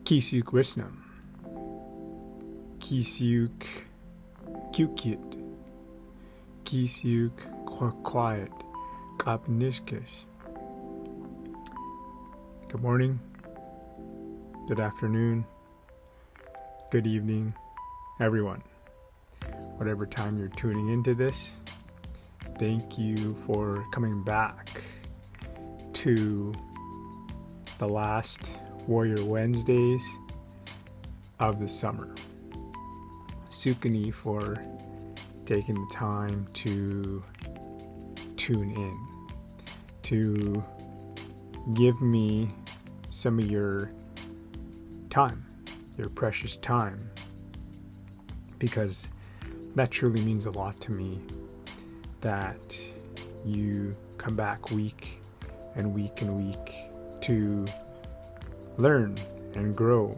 Kisuk Vishnam, Kisuk Kukit, Kisuk Quiet, Kapnishkish. Good morning, good afternoon, good evening, everyone. Whatever time you're tuning into this, thank you for coming back to the last Warrior Wednesdays of the summer. Sukani for taking the time to tune in, to give me some of your time, your precious time, because that truly means a lot to me that you come back week and week and week to learn and grow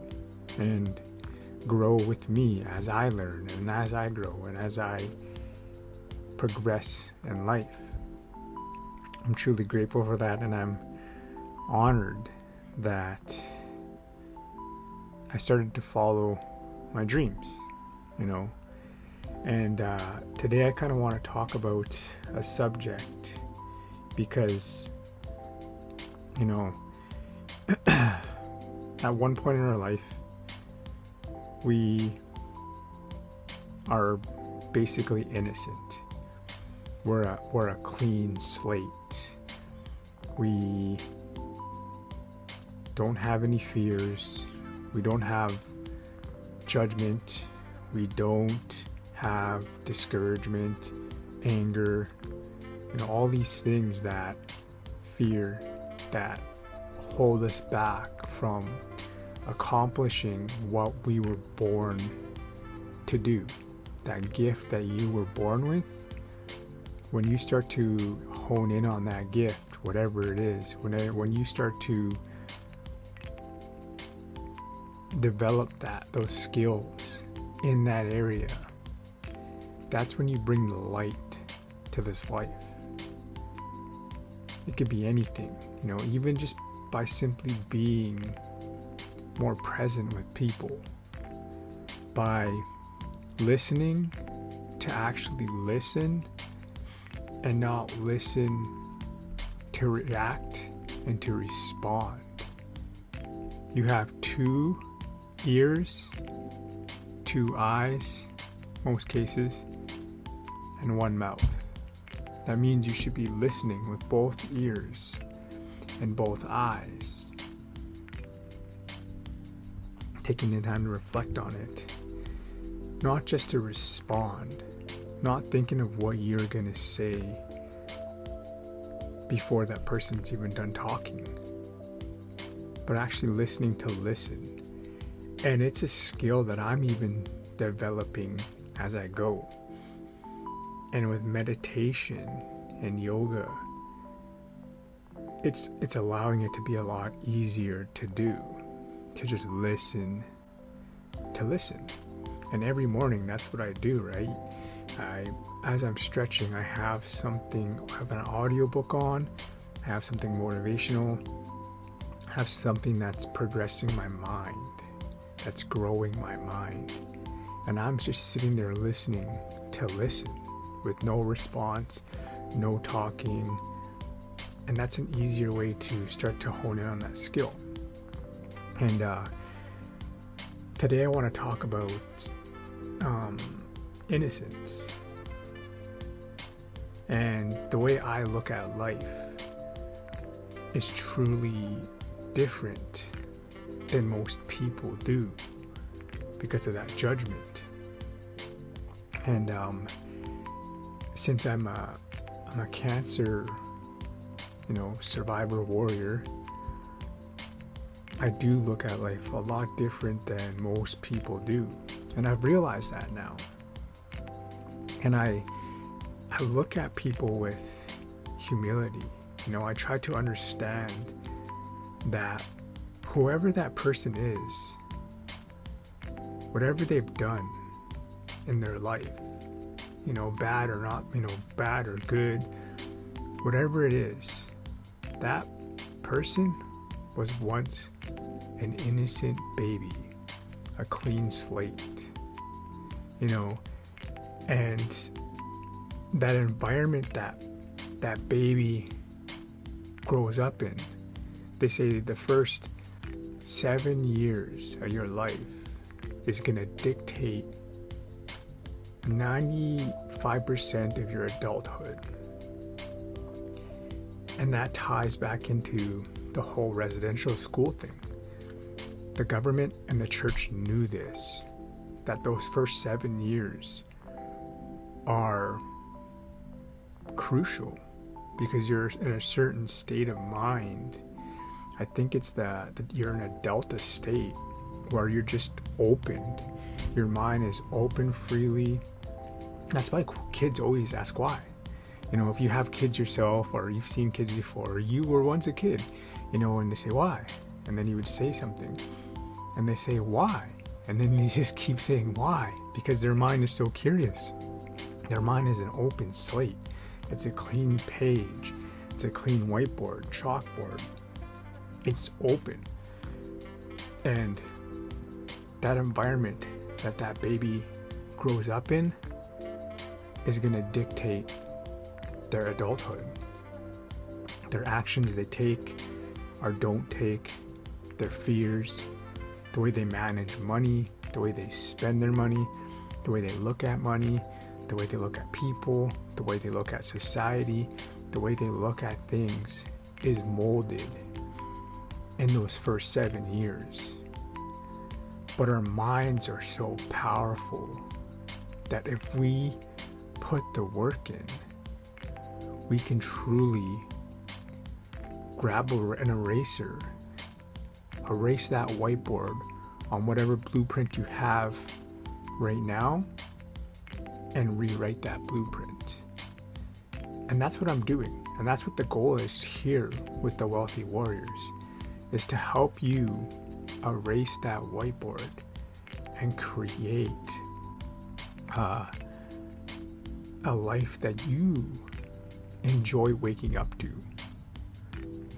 with me as I learn and as I grow and as I progress in life. I'm truly grateful for that, and I'm honored that I started to follow my dreams, and today I kind of want to talk about a subject because at one point in our life, we are basically innocent. We're a clean slate. We don't have any fears. We don't have judgment. We don't have discouragement, anger, all these things that fear, that hold us back from accomplishing what we were born to do. That gift that you were born with, when you start to hone in on that gift, whatever it is, when you start to develop those skills in that area, that's when you bring the light to this life. It could be anything, even just by simply being more present with people, by listening to actually listen and not listen to react and to respond. You have 2 ears, 2 eyes, most cases, and 1 mouth. That means you should be listening with both ears and both eyes, taking the time to reflect on it, not just to respond, not thinking of what you're going to say before that person's even done talking, but actually listening to listen. And it's a skill that I'm even developing as I go. And with meditation and yoga, it's allowing it to be a lot easier to do, to just listen, to listen. And every morning, that's what I do, right? As I'm stretching, I have an audiobook on, I have something motivational, I have something that's progressing my mind, that's growing my mind. And I'm just sitting there listening to listen with no response, no talking. And that's an easier way to start to hone in on that skill. And today I want to talk about innocence. And the way I look at life is truly different than most people do because of that judgment. And since I'm a cancer, survivor warrior, I do look at life a lot different than most people do. And I've realized that now. And I look at people with humility. I try to understand that whoever that person is, whatever they've done in their life, bad or not, bad or good, whatever it is, that person was once an innocent baby, a clean slate, and that environment that baby grows up in. They say the first 7 years of your life is going to dictate 95% of your adulthood. And that ties back into the whole residential school thing. The government and the church knew this, that those first 7 years are crucial because you're in a certain state of mind. I think it's that you're in a delta state where you're just opened. Your mind is open freely. That's why kids always ask why. If you have kids yourself or you've seen kids before, or you were once a kid, and they say why, and then you would say something, and they say why, and then you just keep saying why, because their mind is so curious. Their mind is an open slate. It's a clean page. It's a clean whiteboard, chalkboard. It's open. And that environment that baby grows up in is going to dictate their adulthood. Their actions they take or don't take, their fears, the way they manage money, the way they spend their money, the way they look at money, the way they look at people, the way they look at society, the way they look at things is molded in those first 7 years. But our minds are so powerful that if we put the work in, we can truly grab an eraser, erase that whiteboard on whatever blueprint you have right now, and rewrite that blueprint. And that's what I'm doing. And that's what the goal is here with the Wealthy Warriors, is to help you erase that whiteboard and create a life that you enjoy waking up to.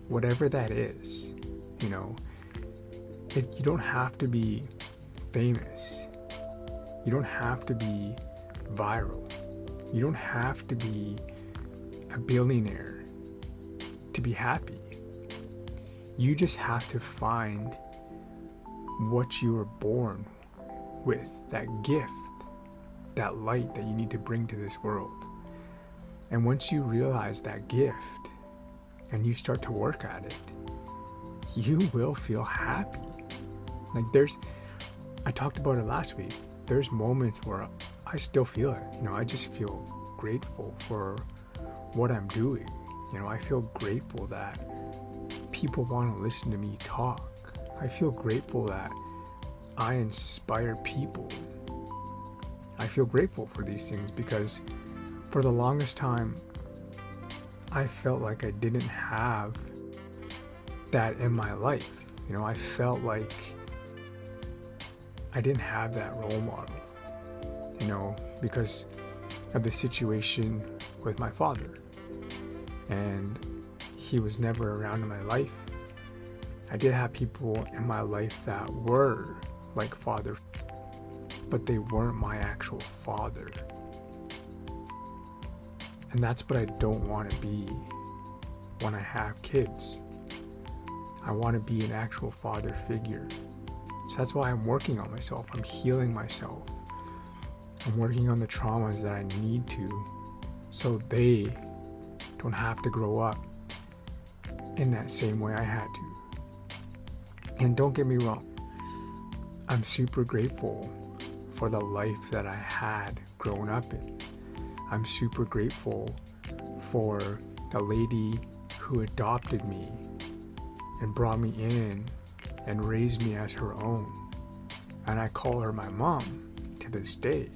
Whatever that is, you don't have to be famous. You don't have to be viral. You don't have to be a billionaire to be happy. You just have to find what you were born with, that gift, that light that you need to bring to this world. And once you realize that gift and you start to work at it, you will feel happy. I talked about it last week. There's moments where I still feel it. I just feel grateful for what I'm doing. I feel grateful that people want to listen to me talk. I feel grateful that I inspire people. I feel grateful for these things because for the longest time, I felt like I didn't have that in my life. I felt like I didn't have that role model, because of the situation with my father. And he was never around in my life. I did have people in my life that were like father, but they weren't my actual father. And that's what I don't want to be when I have kids. I want to be an actual father figure. So that's why I'm working on myself. I'm healing myself. I'm working on the traumas that I need to, so they don't have to grow up in that same way I had to. And don't get me wrong, I'm super grateful for the life that I had grown up in. I'm super grateful for the lady who adopted me and brought me in and raised me as her own. And I call her my mom to this day.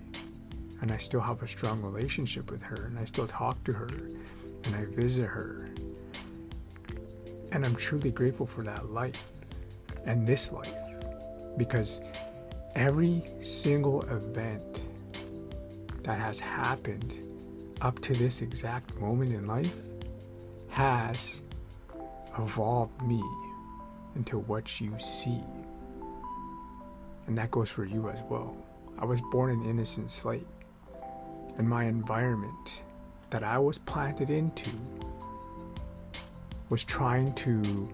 And I still have a strong relationship with her, and I still talk to her, and I visit her. And I'm truly grateful for that life and this life, because every single event that has happened up to this exact moment in life has evolved me into what you see. And that goes for you as well. I was born an innocent slate, and my environment that I was planted into was trying to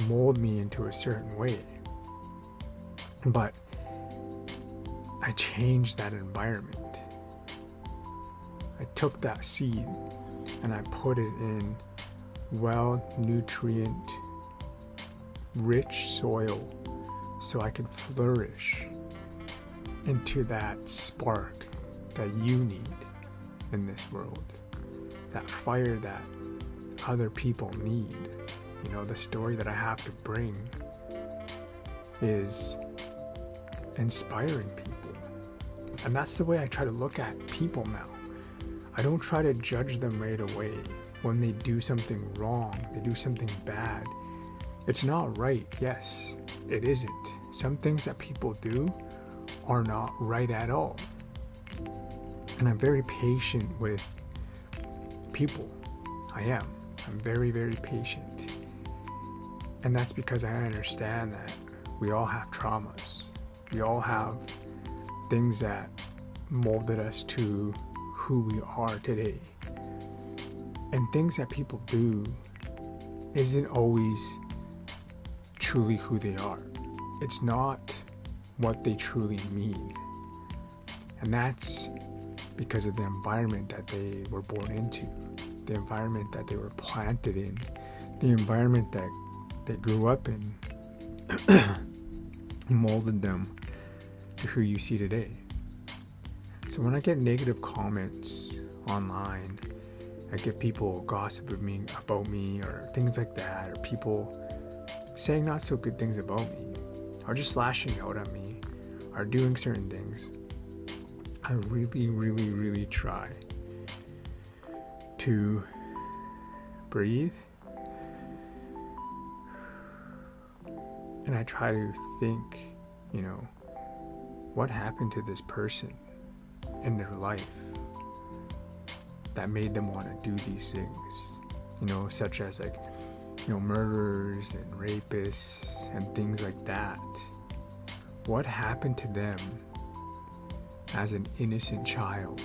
mold me into a certain way. But I changed that environment. I took that seed and I put it in nutrient rich soil so I could flourish into that spark that you need in this world, that fire that other people need. You know, the story that I have to bring is inspiring people. And that's the way I try to look at people now. I don't try to judge them right away when they do something wrong, they do something bad. It's not right. Yes, it isn't. Some things that people do are not right at all. And I'm very patient with people. I am. I'm very, very patient. And that's because I understand that we all have traumas. We all have things that molded us to who we are today. And things that people do isn't always truly who they are. It's not what they truly mean. And that's because of the environment that they were born into, the environment that they were planted in, the environment that they grew up in molded them to who you see today. So when I get negative comments online, I get people gossiping about me or things like that, or people saying not so good things about me, or just lashing out at me, or doing certain things, I really, really, really try to breathe, and I try to think, what happened to this person in their life that made them want to do these things, such as murderers and rapists and things like that. What happened to them as an innocent child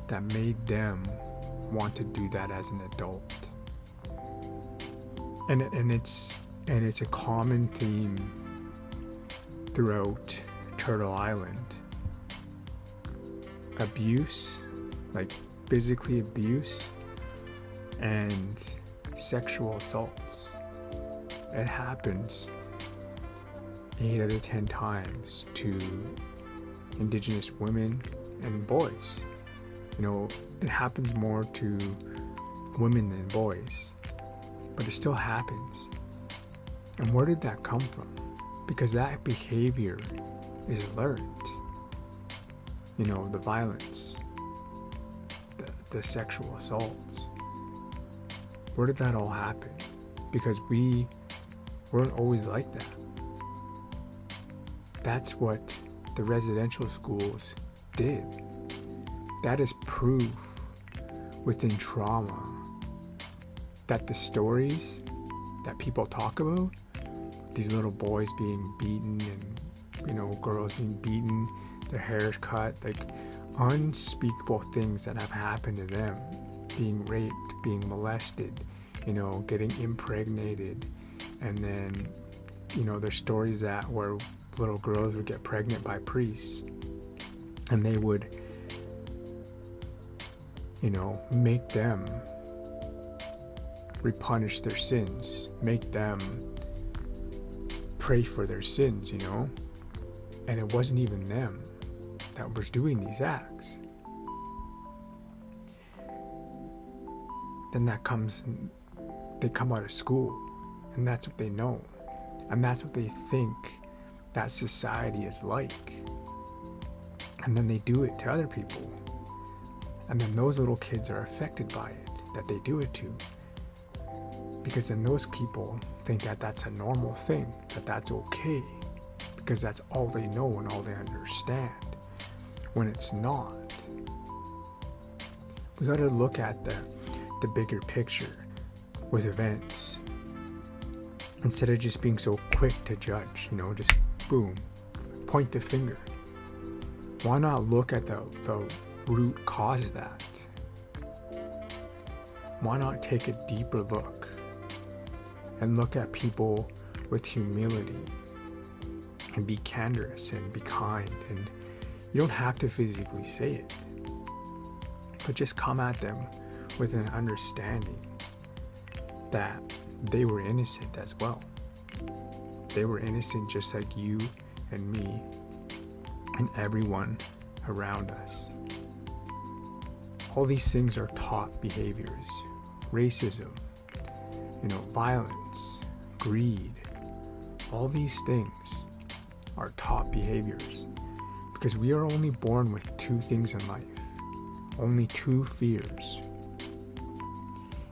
that made them want to do that as an adult? And it's a common theme throughout Turtle Island. Abuse, like physically abuse, and sexual assaults. It happens 8 out of 10 times to Indigenous women and boys. It happens more to women than boys, but it still happens. And where did that come from? Because that behavior is learned. The violence, the sexual assaults. Where did that all happen? Because we weren't always like that. That's what the residential schools did. That is proof within trauma that the stories that people talk about, these little boys being beaten and girls being beaten, their hair cut, like unspeakable things that have happened to them, being raped, being molested, getting impregnated, and then there's stories that where little girls would get pregnant by priests, and they would make them repunish their sins, make them pray for their sins, and it wasn't even them that was doing these acts. Then they come out of school, and that's what they know, and that's what they think that society is like, and then they do it to other people, and then those little kids are affected by it, that they do it to, because then those people think that that's a normal thing, that that's okay, because that's all they know and all they understand, when it's not. We got to look at the bigger picture with events. instead of just being so quick to judge, just boom, point the finger. Why not look at the root cause of that? Why not take a deeper look and look at people with humility and be candorous and be kind? And you don't have to physically say it, but just come at them with an understanding that they were innocent as well. They were innocent just like you and me and everyone around us. All these things are taught behaviors. Racism, violence, greed, all these things are taught behaviors because we are only born with two things in life, only two fears.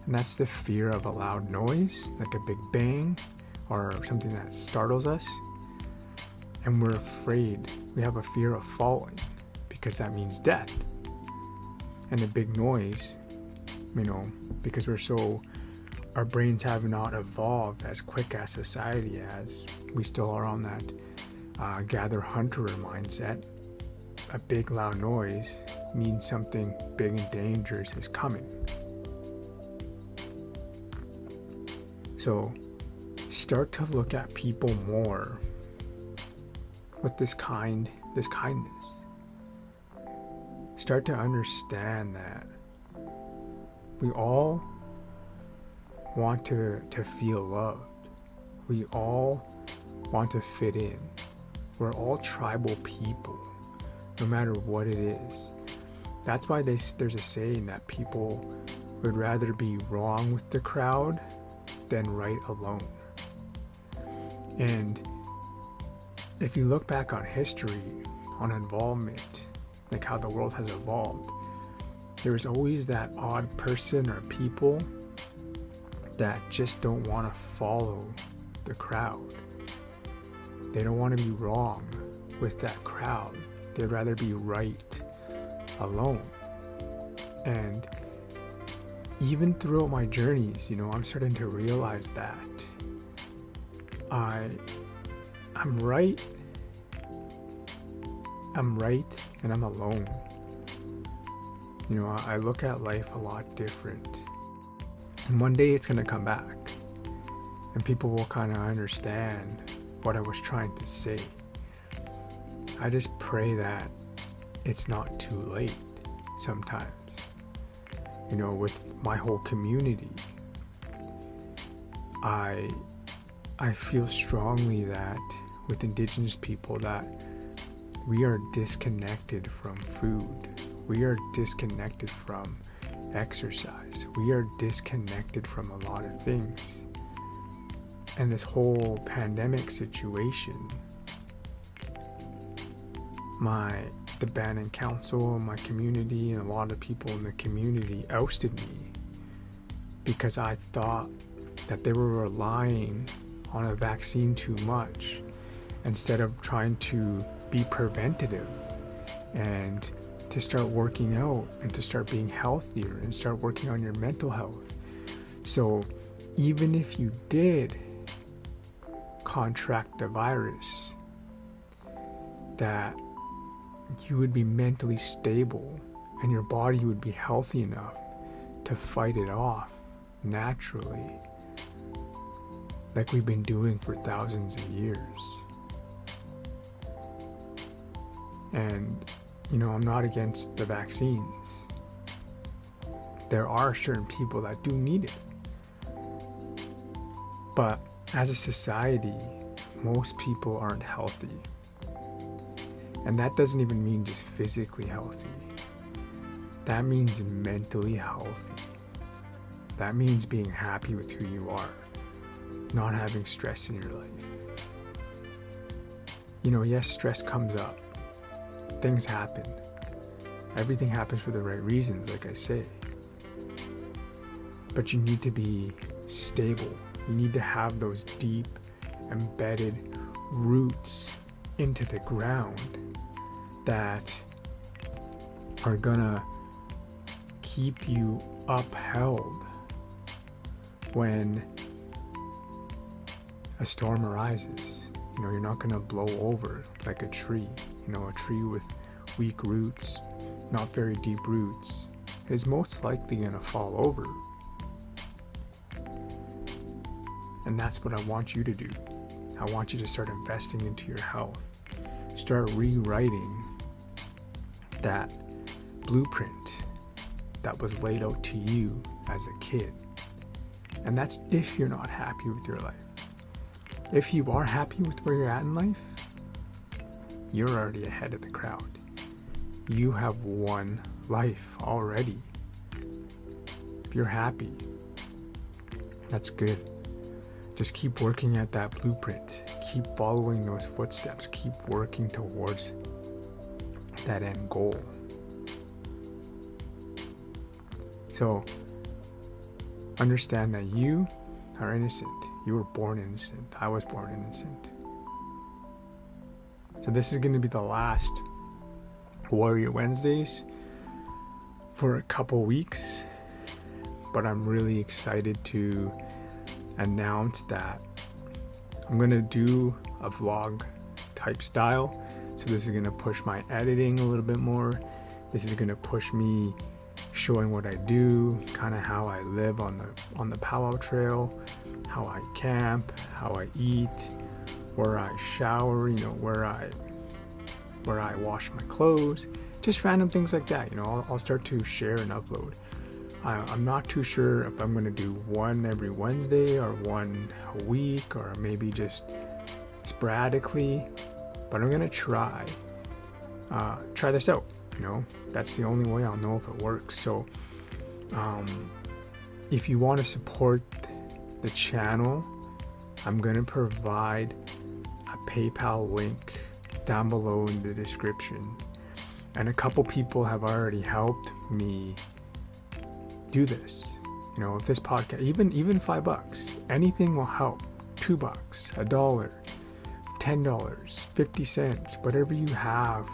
And that's the fear of a loud noise, like a big bang or something that startles us. And we're afraid, we have a fear of falling because that means death. And a big noise, because our brains have not evolved as quick as society has. We still are on that gather-hunter mindset. A big loud noise means something big and dangerous is coming. So start to look at people more with this kindness. Start to understand that we all want to feel loved. We all want to fit in. We're all tribal people, no matter what it is. That's why there's a saying that people would rather be wrong with the crowd than right alone. And if you look back on history, on involvement, like how the world has evolved, there's always that odd person or people that just don't want to follow the crowd. They don't want to be wrong with that crowd. They'd rather be right alone. And even throughout my journeys, I'm starting to realize that I'm right and I'm alone. I look at life a lot different. And one day it's going to come back and people will kind of understand what I was trying to say. I just pray that it's not too late sometimes. With my whole community, I feel strongly that with Indigenous people that we are disconnected from food. We are disconnected from exercise. We are disconnected from a lot of things. And this whole pandemic situation, the Bannon Council, my community, and a lot of people in the community ousted me because I thought that they were relying on a vaccine too much instead of trying to be preventative and to start working out and to start being healthier and start working on your mental health. So even if you did contract the virus, that you would be mentally stable and your body would be healthy enough to fight it off naturally, like we've been doing for thousands of years. And I'm not against the vaccines. There are certain people that do need it. But as a society, most people aren't healthy. And that doesn't even mean just physically healthy. That means mentally healthy. That means being happy with who you are, not having stress in your life. Yes, stress comes up. Things happen. Everything happens for the right reasons, like I say. But you need to be stable. You need to have those deep, embedded roots into the ground that are gonna keep you upheld when a storm arises. You're not going to blow over like a tree. A tree with weak roots, not very deep roots, is most likely going to fall over. And that's what I want you to do. I want you to start investing into your health. Start rewriting that blueprint that was laid out to you as a kid. And that's if you're not happy with your life. If you are happy with where you're at in life, you're already ahead of the crowd. You have one life already. If you're happy, that's good. Just keep working at that blueprint. Keep following those footsteps. Keep working towards that end goal. So, understand that you are innocent. You were born innocent. I was born innocent. So this is going to be the last Warrior Wednesdays for a couple weeks. But I'm really excited to announce that I'm going to do a vlog type style. So this is going to push my editing a little bit more. This is going to push me showing what I do, kind of how I live on the powwow trail, how I camp, how I eat, where I shower, where I wash my clothes, just random things like that. I'll start to share and upload. I'm not too sure if I'm going to do one every Wednesday or one a week or maybe just sporadically, but I'm going to try this out. That's the only way I'll know if it works. So if you want to support the channel, I'm going to provide a PayPal link down below in the description. And a couple people have already helped me do this. If this podcast, even $5, anything will help. $2, $1, $10, 50 cents, whatever you have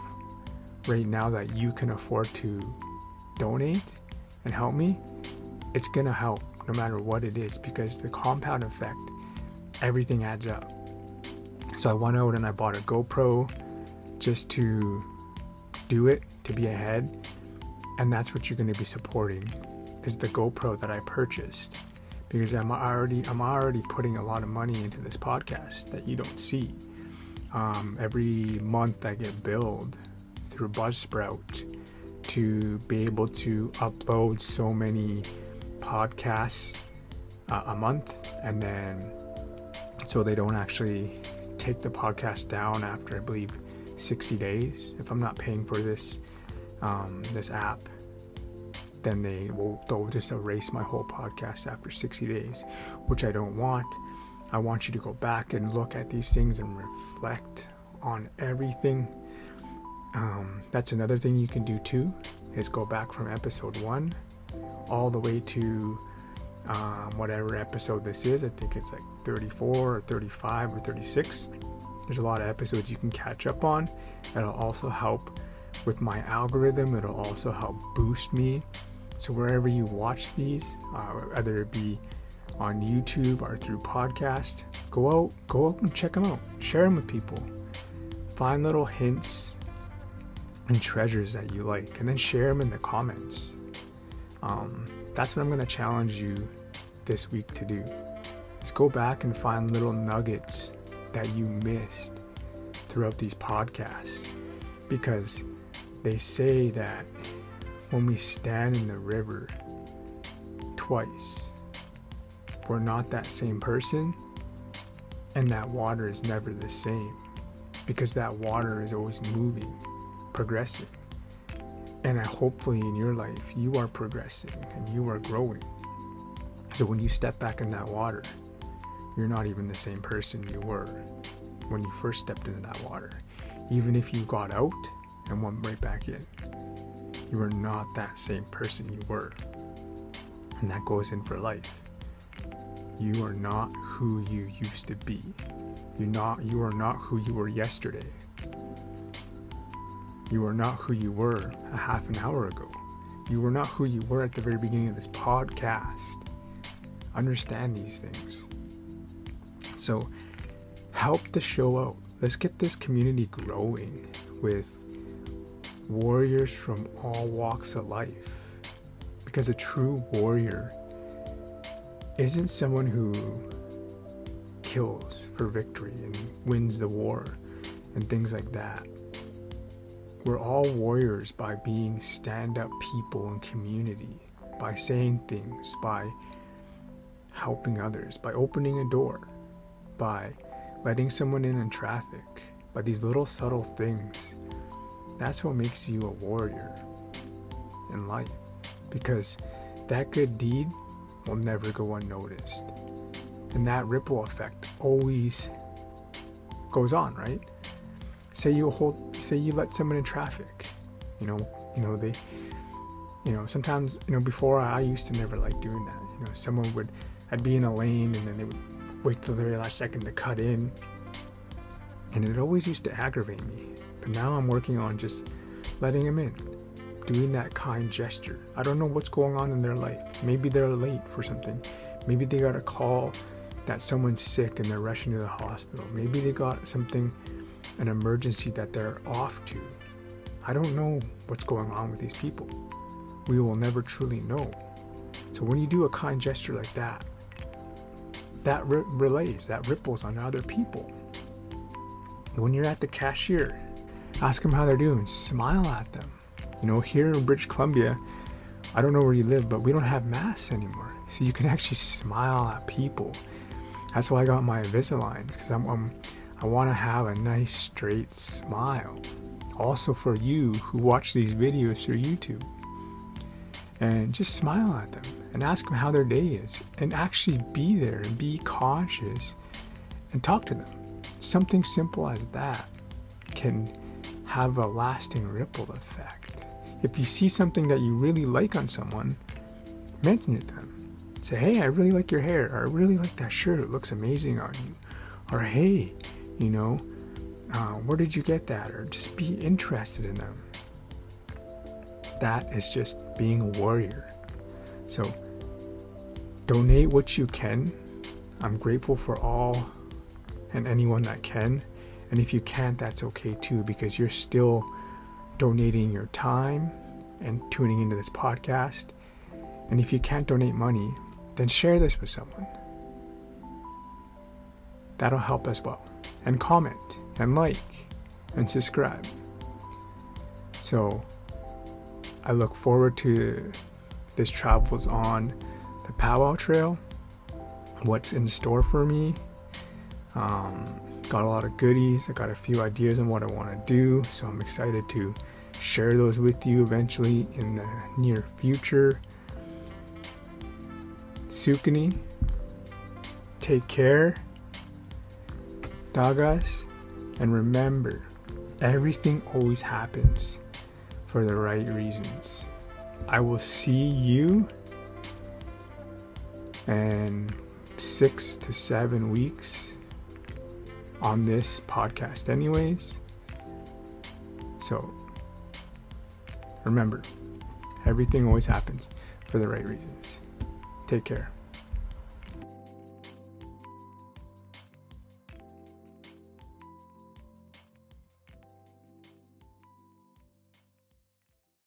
right now that you can afford to donate and help me, it's gonna help no matter what it is, because the compound effect, everything adds up. So I went out and I bought a GoPro just to do it, to be ahead, and that's what you're going to be supporting, is the GoPro that I purchased, because I'm already putting a lot of money into this podcast that you don't see. Every month I get billed through Buzzsprout to be able to upload so many podcasts a month, and then so they don't actually take the podcast down after, I believe, 60 days. If I'm not paying for this app, then they'll just erase my whole podcast after 60 days, which I don't want. I want you to go back and look at these things and reflect on everything. That's another thing you can do too, is go back from episode 1 all the way to whatever episode this is. I think it's like 34 or 35 or 36. There's a lot of episodes you can catch up on. It'll also help with my algorithm. It'll also help boost me. So wherever you watch these, whether it be on YouTube or through podcast, go out and check them out. Share them with people. Find little hints and treasures that you like, and then share them in the comments. That's what I'm going to challenge you this week to do, is go back and find little nuggets that you missed throughout these podcasts, because they say that when we stand in the river twice, we're not that same person, and that water is never the same, because that water is always moving, progressing. And hopefully in your life you are progressing and you are growing. So when you step back in that water, you're not even the same person you were when you first stepped into that water. Even if you got out and went right back in, you are not that same person you were. And that goes in for life. You are not who you used to be. You are not who you were yesterday. You are not who you were a half an hour ago. You were not who you were at the very beginning of this podcast. Understand these things. So help the show out. Let's get this community growing with warriors from all walks of life. Because a true warrior isn't someone who kills for victory and wins the war and things like that. We're all warriors by being stand-up people in community, by saying things, by helping others, by opening a door, by letting someone in traffic, by these little subtle things. That's what makes you a warrior in life, because that good deed will never go unnoticed. And that ripple effect always goes on, right? Say you let someone in traffic, sometimes, before I used to never like doing that. I'd be in a lane and then they would wait till the very last second to cut in. And it always used to aggravate me. But now I'm working on just letting them in, doing that kind gesture. I don't know what's going on in their life. Maybe they're late for something. Maybe they got a call that someone's sick and they're rushing to the hospital. Maybe they got an emergency that they're off to. I don't know what's going on with these people. We will never truly know. So when you do a kind gesture like that, that ripples on other people. When you're at the cashier, ask them how they're doing. Smile at them. Here in British Columbia, I don't know where you live, but we don't have masks anymore. So you can actually smile at people. That's why I got my Invisalign, because I want to have a nice straight smile. Also for you who watch these videos through YouTube. And just smile at them and ask them how their day is. And actually be there and be conscious and talk to them. Something simple as that can have a lasting ripple effect. If you see something that you really like on someone, mention it to them. Say, hey, I really like your hair. Or I really like that shirt. It looks amazing on you. Or hey, where did you get that? Or just be interested in them. That is just being a warrior. So donate what you can. I'm grateful for all and anyone that can. And if you can't, that's okay too, because you're still donating your time and tuning into this podcast. And if you can't donate money, then share this with someone. That'll help as well. And comment and like and subscribe. So I look forward to this travels on the Powwow Trail, what's in store for me. Got a lot of goodies. I got a few ideas on what I want to do, so I'm excited to share those with you eventually in the near future. Sukani, take care, Dagas, and remember, everything always happens for the right reasons. I will see you in 6 to 7 weeks on this podcast anyways. So remember, everything always happens for the right reasons. Take care.